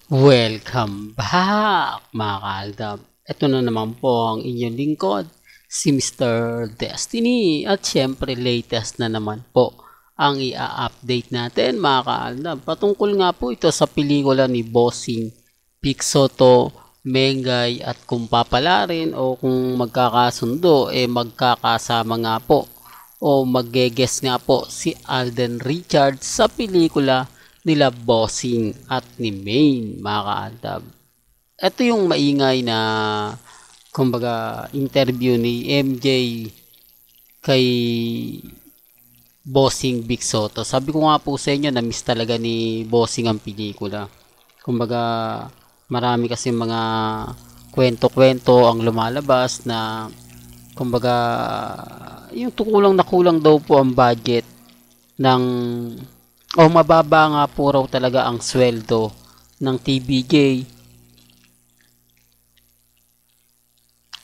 Welcome back mga kaaldab. Ito na naman po ang inyong lingkod, si Mr. Destiny. At syempre latest na naman po ang i-update natin mga kaaldab. Patungkol nga po ito sa pelikula ni Bossing Vic Soto, Mengay at kung papalarin o kung magkakasundo magkakasama nga po o magge-guest nga po si Alden Richards sa pelikula nila Bossing at ni Maine mga kaantab. Ito yung maingay na kumbaga interview ni MJ kay Bossing Vic Soto. Sabi ko nga po sa inyo na miss talaga ni Bossing ang pelikula. Kumbaga marami kasi mga kwento-kwento ang lumalabas na kumbaga yung kulang na kulang daw po ang budget ng mababa nga po raw talaga ang sweldo ng TVJ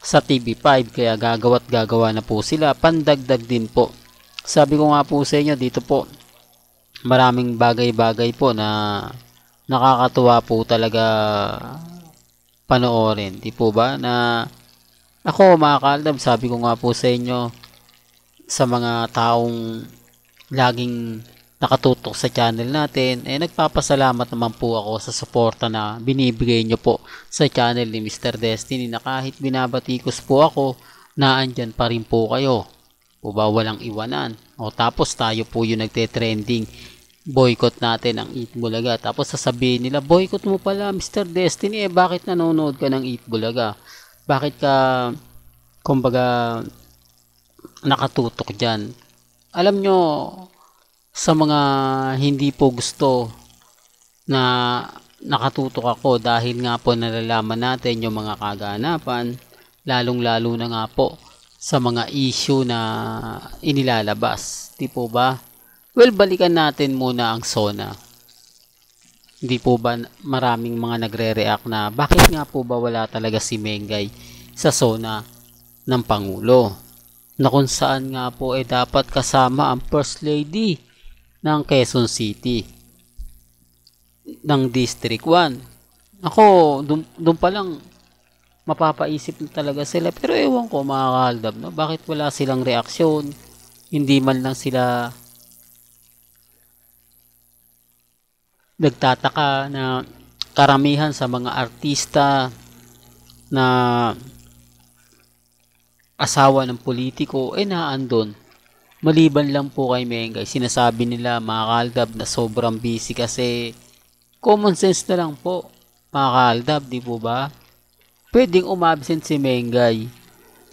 sa TV5 kaya gagawa na po sila pandagdag din po. Sabi ko nga po sa inyo dito po maraming bagay-bagay po na nakakatuwa po talaga panoorin, di po ba? Na ako mga kaaldab, sabi ko nga po sa inyo sa mga taong laging nakatutok sa channel natin, nagpapasalamat naman po ako sa suporta na binibigay nyo po sa channel ni Mr. Destiny na kahit binabatikos po ako, naandyan pa rin po kayo. O ba walang iwanan? O tapos tayo po yung nagte-trending, boycott natin ang Eat Bulaga. Tapos sasabihin nila, boycott mo pala Mr. Destiny, bakit nanonood ka ng Eat Bulaga? Bakit ka, kumbaga, nakatutok dyan? Alam nyo, sa mga hindi po gusto na nakatutok ako dahil nga po nalalaman natin yung mga kaganapan, lalong-lalo na nga po sa mga issue na inilalabas. Di po ba? Well, balikan natin muna ang SONA. Di po ba maraming mga nagre-react na bakit nga po ba wala talaga si Mengay sa SONA ng Pangulo? Na kung saan nga po dapat kasama ang First Lady ng Quezon City ng District 1. Ako, doon pa lang mapapaisip na talaga sila. Pero ewan ko mga kaaldab, no? Bakit wala silang reaksyon? Hindi man lang sila nagtataka na karamihan sa mga artista na asawa ng politiko naandun. Maliban lang po kay Mengay, sinasabi nila mga kaaldab na sobrang busy kasi common sense na lang po mga kaaldab, di po ba? Pwedeng umabsent si Mengay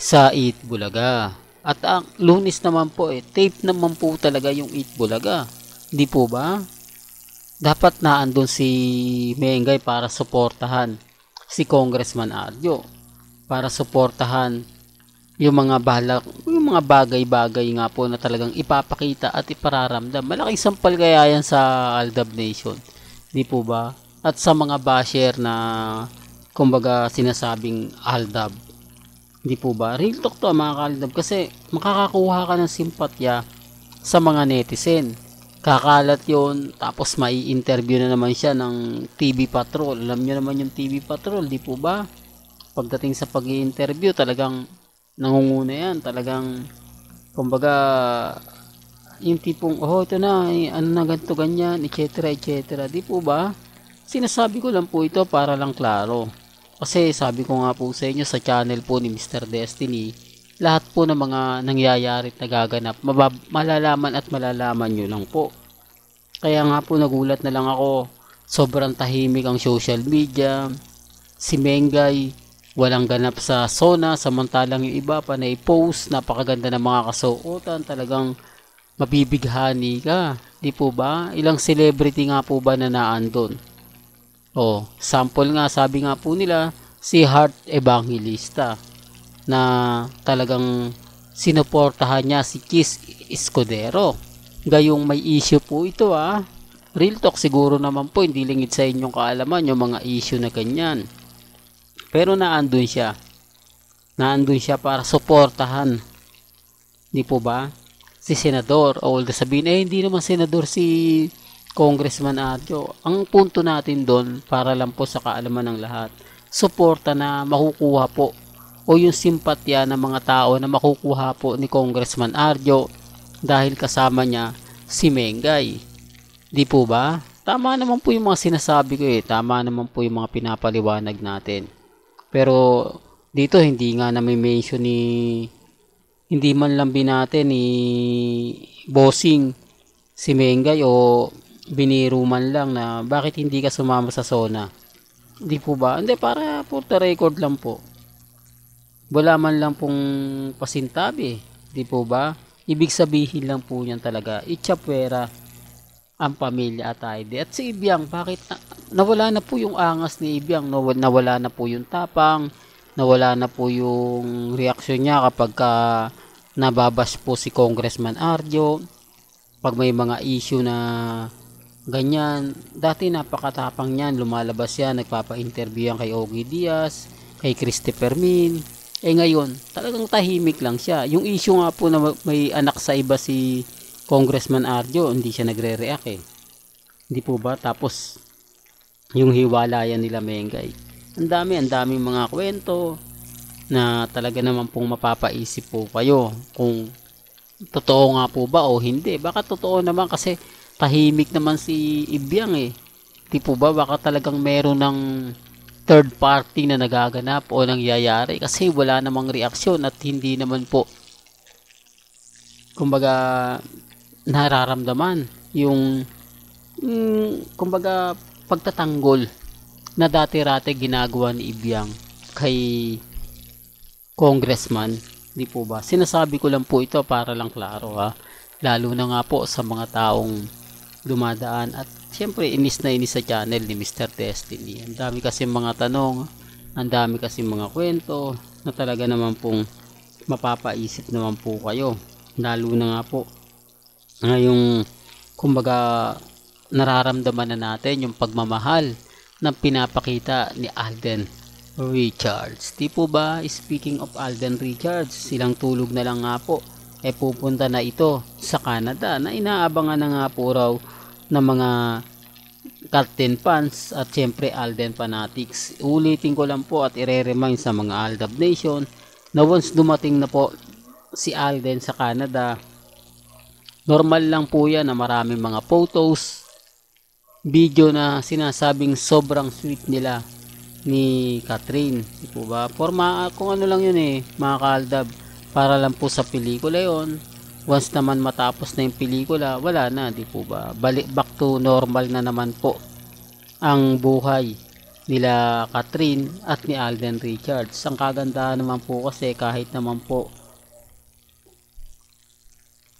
sa Eat Bulaga. At ang Lunes naman po tape naman po talaga yung Eat Bulaga. Di po ba? Dapat naandun si Mengay para suportahan si Congressman Arjo. Para suportahan yung mga bagay-bagay nga po na talagang ipapakita at ipararamdam. Malaking sampal kaya yan sa Aldab Nation. Di po ba? At sa mga basher na kumbaga sinasabing Aldab. Di po ba? Real talk to mga Aldab kasi makakakuha ka ng simpatya sa mga netizen. Kakalat yon tapos mai-interview na naman siya ng TV Patrol. Alam nyo naman yung TV Patrol, di po ba? Pagdating sa pag-i-interview talagang nangunguna yan, talagang kumbaga yung tipong ito na, ano na ganito ganyan, etc etc, di po ba? Sinasabi ko lang po ito para lang klaro kasi sabi ko nga po sa inyo sa channel po ni Mr. Destiny, lahat po ng mga nangyayari at nagaganap malalaman at malalaman nyo lang po. Kaya nga po nagulat na lang ako, sobrang tahimik ang social media. Si Mengay walang ganap sa SONA, samantalang yung iba pa na i-post, napakaganda ng mga kasuotan, talagang mabibighani ka. Di po ba? Ilang celebrity nga po ba na naandun? Sample nga, sabi nga po nila, si Heart Evangelista, na talagang sinuportahan niya si Kiss Escudero. Gayong may issue po ito Real talk siguro naman po, hindi lingid sa inyong kaalaman yung mga issue na ganyan. Pero naandun siya. Naandun siya para suportahan. Di po ba? Si Senador. O sabihin, hindi naman Senador si Congressman Adjo. Ang punto natin doon, para lang po sa kaalaman ng lahat, suporta na makukuha po o yung simpatya ng mga tao na makukuha po ni Congressman Arjo dahil kasama niya si Mengay. Di po ba? Tama naman po yung mga sinasabi ko eh. Tama naman po yung mga pinapaliwanag natin. Pero dito hindi nga na-mention hindi man lang binate ni Bossing si Mengay o biniro man lang na bakit hindi ka sumama sa SONA. Di po ba? Hindi, para for the record lang po. Wala man lang pong pasintabi. Di po ba? Ibig sabihin lang po niyan talaga, itchapwera ang pamilya at ID. At si Ibiang, bakit nawala na po yung angas ni Ibiang, nawala na po yung tapang, nawala na po yung reaksyon niya kapag nababas po si Congressman Arjo, pag may mga issue na ganyan. Dati napakatapang niyan, lumalabas yan, nagpapa-interview yan kay Ogie Diaz, kay Christopher Min. Ngayon, talagang tahimik lang siya. Yung issue nga po na may anak sa iba si Congressman Arjo, hindi siya nagre-react eh. Hindi po ba? Tapos, yung hiwalayan nila Mengay. Ang dami mga kwento na talaga naman pong mapapaisip po kayo kung totoo nga po ba o hindi. Baka totoo naman kasi tahimik naman si Ibiang eh. Di po ba? Baka talagang meron ng third party na nagaganap o nangyayari kasi wala namang reaksyon at hindi naman po kumbaga nararamdaman yung kumbaga pagtatanggol na dati-rate ginagawa ni Ibiang kay congressman. Di po ba? Sinasabi ko lang po ito para lang klaro ha. Lalo na nga po sa mga taong dumadaan at siyempre inis na inis sa channel ni Mr. Destiny. Ang dami kasi mga tanong, ang dami kasi mga kwento na talaga naman pong mapapaisip naman po kayo. Lalo na nga po ngayong kumbaga nararamdaman na natin yung pagmamahal na pinapakita ni Alden Richards. Di po ba? Speaking of Alden Richards, silang tulog na lang nga po pupunta na ito sa Canada na inaabangan na nga po raw ng mga Captain fans at syempre Alden fanatics. Ulitin ko lang po at ire-remind sa mga Aldab Nation na once dumating na po si Alden sa Canada, normal lang po yan na maraming mga photos, video na sinasabing sobrang sweet nila ni Catherine. Di po ba? Forma, kung ano lang yun mga kaaldab, para lang po sa pelikula yon. Once naman matapos na yung pelikula, wala na, di po ba? Balik back to normal na naman po ang buhay nila Catherine at ni Alden Richards. Ang kagandahan naman po kasi kahit naman po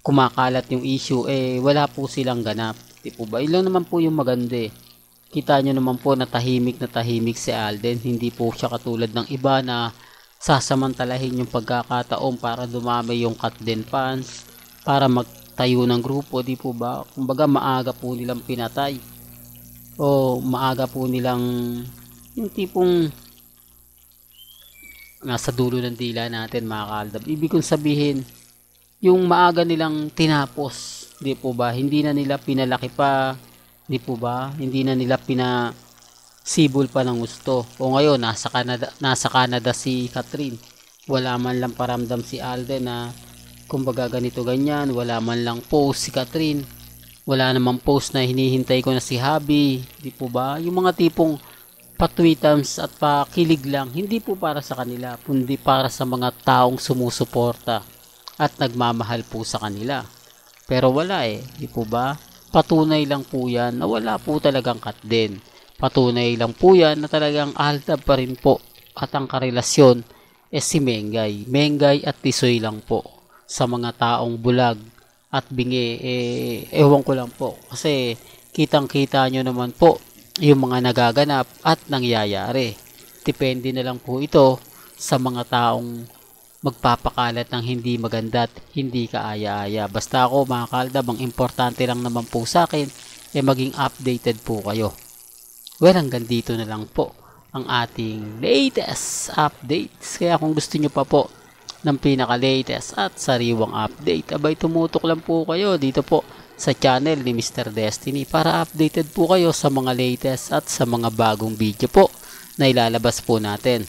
kumakalat yung issue, wala po silang ganap. Di po ba? Ilang naman po yung maganda Kita nyo naman po na tahimik si Alden. Hindi po siya katulad ng iba na sasamantalahin yung pagkakataon para dumami yung Catden fans, para magtayo ng grupo, di po ba? Kumbaga maaga po nilang pinatay o maaga po nilang yung tipong nasa dulo ng dila natin mga kaaldab. Ibig kong sabihin, yung maaga nilang tinapos, di po ba? Hindi na nila pinalaki pa, di po ba? Hindi na nila sibol pa ng gusto. O ngayon, nasa Canada si Catherine. Wala man lang paramdam si Alden na kumbaga ganito ganyan. Wala man lang post si Catherine. Wala namang post na hinihintay ko na si Habi. Di po ba? Yung mga tipong patweetams at pakilig lang. Hindi po para sa kanila, kundi para sa mga taong sumusuporta at nagmamahal po sa kanila. Pero wala di po ba? Patunay lang po yan na wala po talagang Catden. Patunay lang po yan na talagang Aldab pa rin po at ang karelasyon si Mengay. Mengay at Tisoy lang po sa mga taong bulag at bingi. Ewan ko lang po kasi kitang kita nyo naman po yung mga nagaganap at nangyayari. Depende na lang po ito sa mga taong magpapakalat ng hindi maganda at hindi kaaya-aya. Basta ako mga kaaldab, ang importante lang naman po sa akin maging updated po kayo. Well, hanggang dito na lang po ang ating latest updates. Kaya kung gusto nyo pa po ng pinaka-latest at sariwang update, abay tumutok lang po kayo dito po sa channel ni Mr. Destiny para updated po kayo sa mga latest at sa mga bagong video po na ilalabas po natin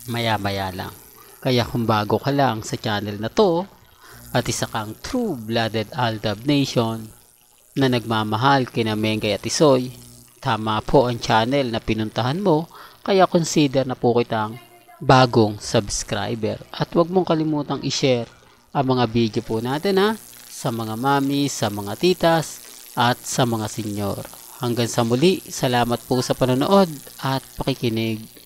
maya-maya lang. Kaya kung bago ka lang sa channel na to at isa kang true-blooded Aldab Nation na nagmamahal kina Mengay at Isoy, tama po ang channel na pinuntahan mo, kaya consider na po kitang bagong subscriber. At huwag mong kalimutang i-share ang mga video po natin sa mga mami, sa mga titas at sa mga senyor. Hanggang sa muli, salamat po sa panonood at pakikinig.